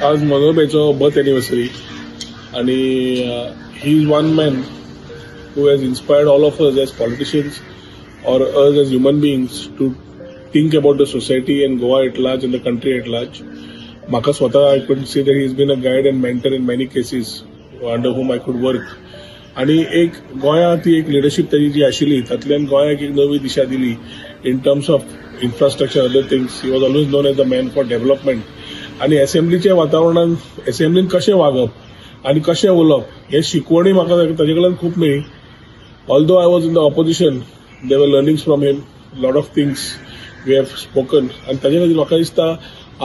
आज मनोहरभाईचो birth anniversary आणि he is one man who has inspired all of us as politicians or us as human beings to think about the society and Goa at large and the country at large. Maka swata I could say that he has been a guide and mentor in many cases under whom I could work. आणि एक गोंया ती एक leadership त्याची जी आशिल्ली तातूंतल्यान गोंयाक एक नवी दिशा दिली in terms of infrastructure other things. He was always known as the man for development. आणि असेंब्लीचे वातावरणान असेंब्लीन कशें वागप आणि कशें उलोवप हे शिकवणी म्हाका ताजे कडल्यान खूब मेळ्ळी. Although I was in the opposition, there were learnings from him. Lot of things we have spoken. And ताजे खातीर म्हाका दिसता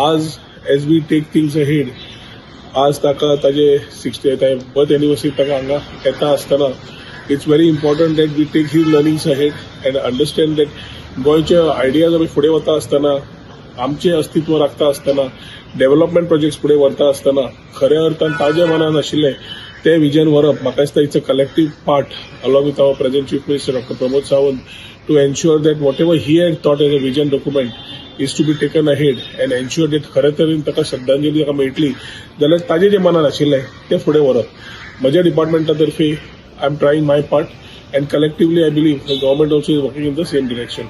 आज as we take things ahead, आज ताका ताजे 60th बर्थ एनिवर्सरी ताका हांगा येता आसतना it's very important that we take his learnings ahead and understand that गोंयचे आयडियाज आमी फुडें वता आसतना आमचें अस्तित्व राखता आसतना डेव्हलपमेंट प्रोजेक्ट्स फुडें व्हरता आसतना खऱ्या अर्थान ताजे मनान आशिल्लें ते विजन व्हरप म्हाका दिसता it's a collective part along with our present chief minister doctor Pramod Sawant to ensure that whatever he had thought as a vision document is to be taken ahead and ensure that खऱ्या तरेन ताका श्रद्धांजली ताका मेळटली जाल्यार ताजे जे मनान आशिल्लें ते फुडें व्हरप म्हज्या डिपार्टमेंटा तर्फे I am trying my part and collectively I believe the government also is working in the same direction.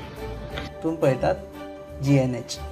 तुम्ही पळयतात GNH.